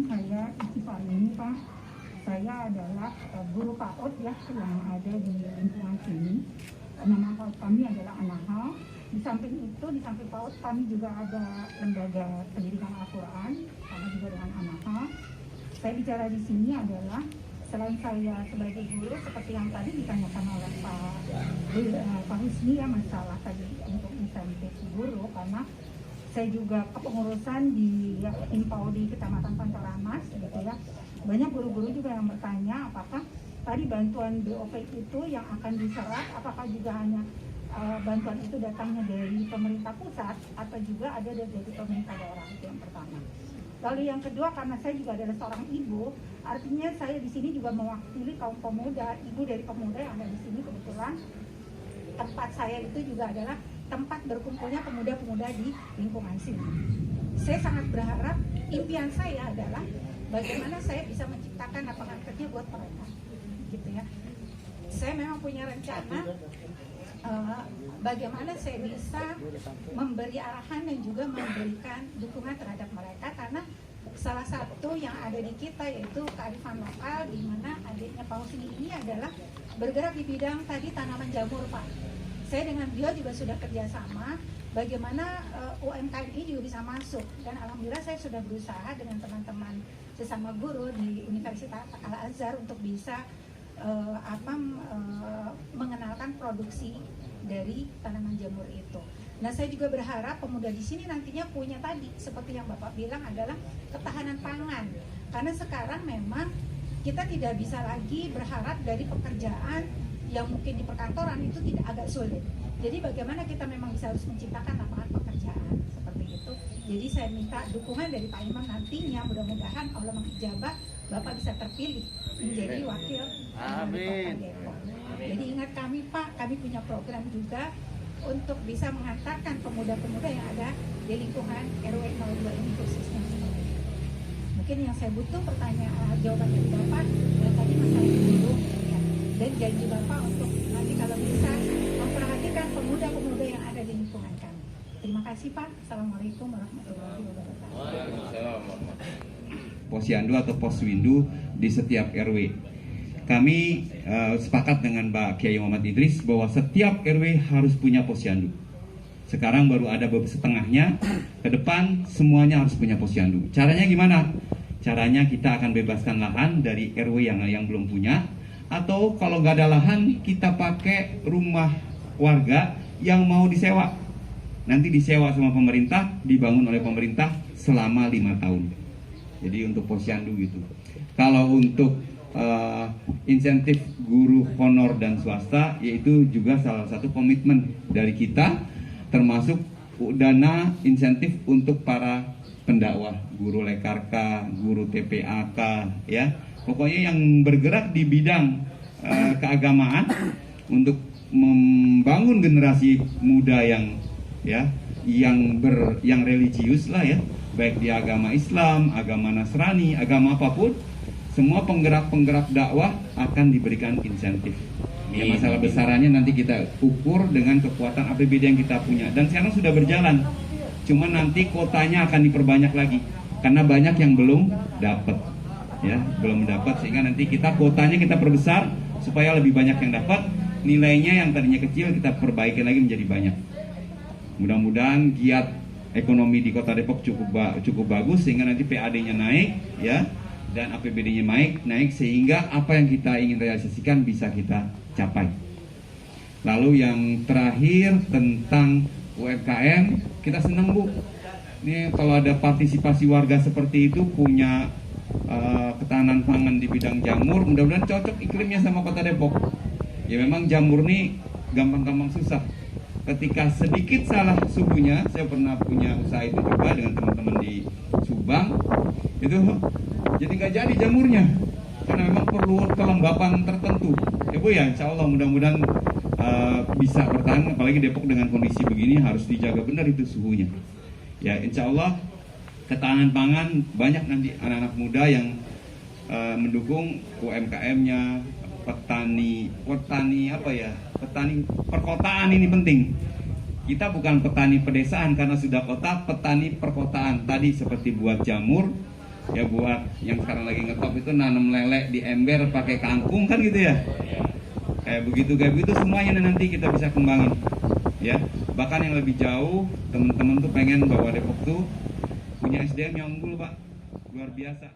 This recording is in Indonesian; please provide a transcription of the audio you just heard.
saya Istighfar ini Pak. Saya adalah guru PAUD ya yang ada di lingkungan sini. Nama PAUD kami adalah Anahal. Di samping itu, di samping PAUD kami juga ada lembaga pendidikan Al-Quran sama juga dengan Anahal. Saya bicara di sini adalah selain saya sebagai guru seperti yang tadi ditanyakan oleh Pak Husni ya, masalah tadi untuk insentif guru, karena saya juga kepengurusan di IMPAU di Kecamatan Pancoramas gitu ya. Banyak guru-guru juga yang bertanya apakah tadi bantuan BOP itu yang akan diserap apakah juga hanya bantuan itu datangnya dari pemerintah pusat atau juga ada dari pemerintah daerah. Itu yang pertama. Lalu yang kedua, karena saya juga adalah seorang ibu, artinya saya di sini juga mewakili kaum pemuda, ibu dari pemuda yang ada di sini. Kebetulan tempat saya itu juga adalah tempat berkumpulnya pemuda-pemuda di lingkungan sini. Saya sangat berharap, impian saya adalah bagaimana saya bisa menciptakan lapangan kerja buat mereka, gitu ya. Saya memang punya rencana bagaimana saya bisa memberi arahan dan juga memberikan dukungan terhadap mereka, karena salah satu yang ada di kita yaitu kearifan lokal, di mana adiknya Pak Husni ini adalah bergerak di bidang tadi tanaman jamur Pak. Saya dengan beliau juga sudah kerjasama bagaimana UMKM ini juga bisa masuk, dan alhamdulillah saya sudah berusaha dengan teman-teman sesama guru di Universitas Al-Azhar untuk bisa mengenalkan produksi dari tanaman jamur itu. Nah, saya juga berharap pemuda di sini nantinya punya tadi seperti yang Bapak bilang adalah ketahanan pangan. Karena sekarang memang kita tidak bisa lagi berharap dari pekerjaan yang mungkin di perkantoran itu tidak agak sulit. Jadi bagaimana kita memang bisa harus menciptakan lapangan pekerjaan seperti itu. Jadi saya minta dukungan dari Pak Imam nantinya, mudah-mudahan Allah mengijabah Bapak bisa terpilih menjadi wakil wali kota Depok. Jadi ingat kami Pak, kami punya program juga untuk bisa mengantarkan pemuda-pemuda yang ada di lingkungan RW 02 ini khususnya. Mungkin yang saya butuh pertanyaan jawaban dari Bapak yang tadi masalah guru ya. Dan janji Bapak untuk nanti kalau bisa memperhatikan pemuda-pemuda yang ada di lingkungan kami. Terima kasih Pak. Assalamualaikum warahmatullahi wabarakatuh. Posyandu atau poswindu di setiap RW. Kami sepakat dengan Pak Kiai Muhammad Idris bahwa setiap RW harus punya posyandu. Sekarang baru ada setengahnya, ke depan semuanya harus punya posyandu. Caranya gimana? Caranya kita akan bebaskan lahan dari RW yang belum punya, atau kalau nggak ada lahan kita pakai rumah warga yang mau disewa. Nanti disewa sama pemerintah, dibangun oleh pemerintah selama 5 tahun. Jadi untuk posyandu gitu. Kalau untuk insentif guru honor dan swasta, yaitu juga salah satu komitmen dari kita, termasuk dana insentif untuk para pendakwah, guru lekarka, guru TPAK, ya. Pokoknya yang bergerak di bidang keagamaan untuk membangun generasi muda yang religius lah ya, baik di agama Islam, agama Nasrani, agama apapun, semua penggerak-penggerak dakwah akan diberikan insentif. Ya, masalah besarannya nanti kita ukur dengan kekuatan APBD yang kita punya, dan sekarang sudah berjalan. Cuma nanti kotanya akan diperbanyak lagi karena banyak yang belum dapat, ya, belum dapat, sehingga nanti kita kotanya kita perbesar supaya lebih banyak yang dapat. Nilainya yang tadinya kecil kita perbaiki lagi menjadi banyak. Mudah-mudahan giat ekonomi di Kota Depok cukup bagus sehingga nanti PAD-nya naik, ya, dan APBD-nya naik sehingga apa yang kita ingin realisasikan bisa kita capai. Lalu yang terakhir tentang UMKM, kita senang Bu. Ini kalau ada partisipasi warga seperti itu, punya ketahanan pangan di bidang jamur, mudah-mudahan cocok iklimnya sama Kota Depok. Ya memang jamur nih gampang-gampang susah. Ketika sedikit salah suhunya, saya pernah punya usaha itu juga dengan teman-teman di Subang, itu jadi nggak jadi jamurnya karena memang perlu kelembapan tertentu. Ya Bu ya, insya Allah mudah-mudahan bisa bertahan, apalagi Depok dengan kondisi begini harus dijaga benar itu suhunya. Ya insya Allah ketahanan pangan banyak nanti anak-anak muda yang mendukung UMKM-nya, petani perkotaan ini penting. Kita bukan petani pedesaan karena sudah kota, petani perkotaan tadi seperti buat jamur, Ya buat yang sekarang lagi ngetop itu nanam lele di ember pakai kangkung kan gitu ya. Kayak begitu semuanya nanti kita bisa kembangin. Ya, bahkan yang lebih jauh, teman-teman tuh pengen bahwa Depok tuh punya SDM yang unggul, Pak. Luar biasa.